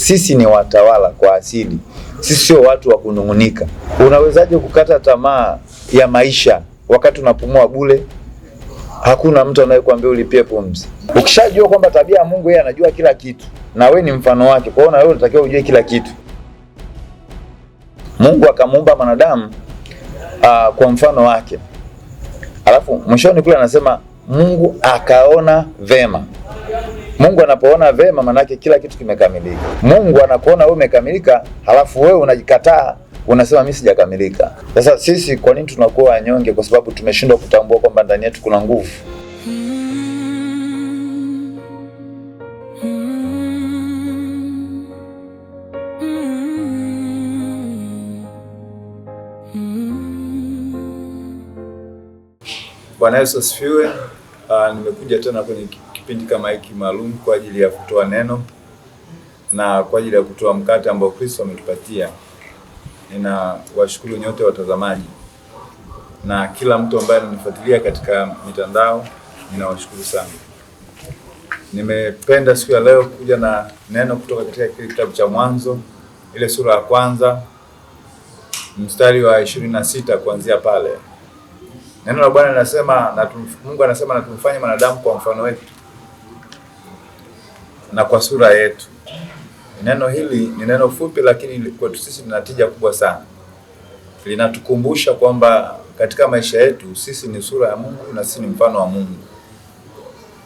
sisi ni watawala kwa asili. Sisi sio watu wa kunung'unika. Unawezaje kukata tamaa ya maisha wakati unapumua bure? Hakuna mtu anayekuambia ulipie pumzi. Ukishajua kwamba tabia ya Mungu, yeye anajua kila kitu na wewe ni mfano wake, kwa hiyo na wewe unatakiwa ujue kila kitu. Mungu akamuumba mwanadamu kwa mfano wake. Alafu mwishoni kule anasema Mungu akaona vema. Mungu anapoona vema, manake kila kitu kimekamilika. Mungu anakuona wewe umekamilika, halafu wewe unajikataa, unasema mimi sijakamilika. Sasa sisi kwa nini tunakuwa wanyonge? Kwa sababu tumeshindwa kutambua kwamba ndani yetu kuna nguvu. Bwana Yesu asifiwe. Nimekuja tena kwenye kipindi kama hiki maalum kwa ajili ya kutoa neno na kwa ajili ya kutoa mkate ambao Kristo ametupatia. Ninawashukuru nyote watazamaji na kila mtu ambaye ananifuatilia katika mitandao, ninawashukuru sana. Nimependa siku ya leo kuja na neno kutoka katika kitabu cha Mwanzo, ile sura ya kwanza mstari wa 26 kuanzia pale. Neno la Bwana linasema Mungu anasema na tumfanye mwanadamu kwa mfano wetu na kwa sura yetu. Neno hili ni neno fupi, lakini kwetu sisi lina tija kubwa sana. Linatukumbusha kwamba katika maisha yetu sisi ni sura ya Mungu na sisi ni mfano wa Mungu.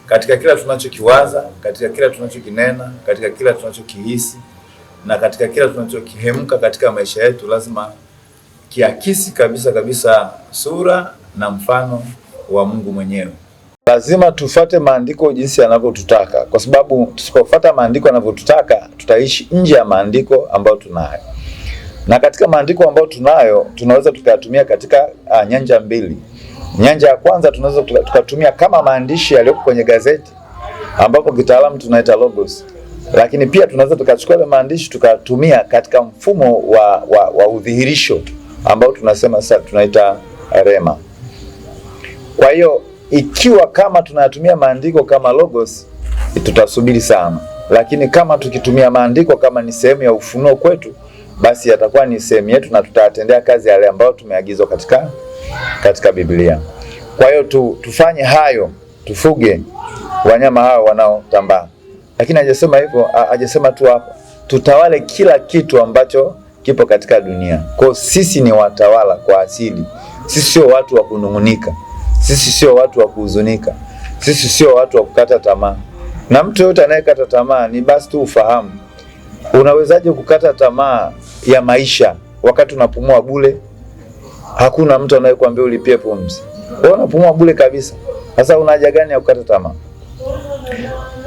Katika kila tunachokiwaza, katika kila tunachokinena, katika kila tunachokihisi na katika kila tunachokihemka katika maisha yetu, lazima kiakisi kabisa sura na mfano wa Mungu mwenyewe. Lazima tufuate maandiko jinsi yanavyotutaka, kwa sababu tusipofuata maandiko yanavyotutaka tutaishi nje ya maandiko ambayo tunayo. Na katika maandiko ambayo tunayo tunaweza tukayatumia katika nyanja mbili. Nyanja ya kwanza tunaweza tukatumia kama maandishi yaliyo kwenye gazeti ambapo kitaalamu tunaita logos. Lakini pia tunaweza tukachukua ile maandishi tukatumia katika mfumo wa udhihirisho ambao tunasema sasa tunaita rema. Kwa hiyo ikiwa kama tunatumia maandiko kama logos, tutasubiri sana. Lakini kama tukitumia maandiko kama ni sehemu ya ufunuo kwetu, basi yatakuwa ni sehemu yetu na tutatendea kazi yale ambayo tumeagizwa katika Biblia. Kwa hiyo tufanye hayo, tufuge wanyama hao wanaotambaa. Lakini hajasema hivyo, hajasema tu hapa tutawale kila kitu ambacho kipo katika dunia. Kwa hiyo sisi ni watawala kwa asili. Sisi sio watu wa kunung'unika. Sisi sio watu wa kuhuzunika. Sisi sio watu wa kukata tamaa. Na mtu yote anayekata tamaa ni basi tu ufahamu. Unawezaje kukata tamaa ya maisha wakati unapumua bure? Hakuna mtu anayekuambia ulipie pumzi. Wewe unapumua bure kabisa. Sasa una haja gani ya kukata tamaa?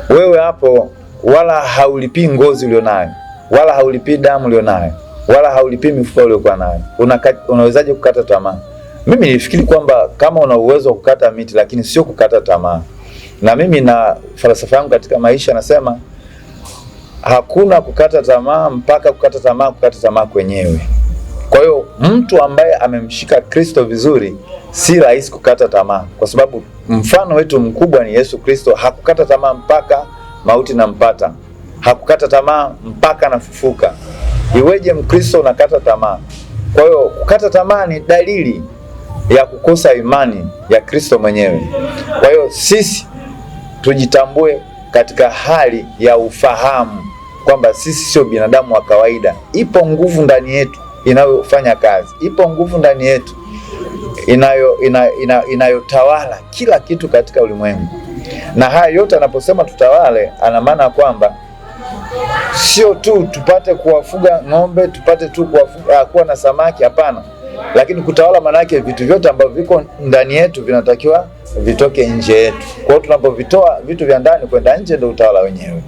Wewe hapo wala haulipii ngozi ulionayo, wala haulipii damu ulionayo, wala haulipii mifupa uliokuwa nayo. Unawezaje kukata tamaa? Mimi nilifikiri kwamba kama una uwezo wa kukata miti, lakini sio kukata tamaa. Na mimi na falsafa yangu katika maisha nasema hakuna kukata tamaa mpaka kukata tamaa kwenyewe. Kwa hiyo mtu ambaye amemshika Kristo vizuri si rahisi kukata tamaa, kwa sababu mfano wetu mkubwa ni Yesu Kristo. Hakukata tamaa mpaka mauti na mpata. Hakukata tamaa mpaka nafufuka. Iweje Mkristo unakata tamaa? Kwa hiyo kukata tamaa ni dalili ya kukosa imani ya Kristo mwenyewe. Kwa hiyo sisi tujitambue katika hali ya ufahamu kwamba sisi sio binadamu wa kawaida. Ipo nguvu ndani yetu inayofanya kazi. Ipo nguvu ndani yetu inayotawala kila kitu katika ulimwengu. Na haya yote anaposema tutawale, ana maana kwamba sio tu tupate kuwafuga ng'ombe, tupate tu kuwa na samaki, hapana. Lakini kutawala maana yake vitu vyote ambavyo viko ndani yetu vinatakiwa vitoke nje yetu. Kwa hiyo tunapovitoa vitu vya ndani kwenda nje ndio utawala wenyewe.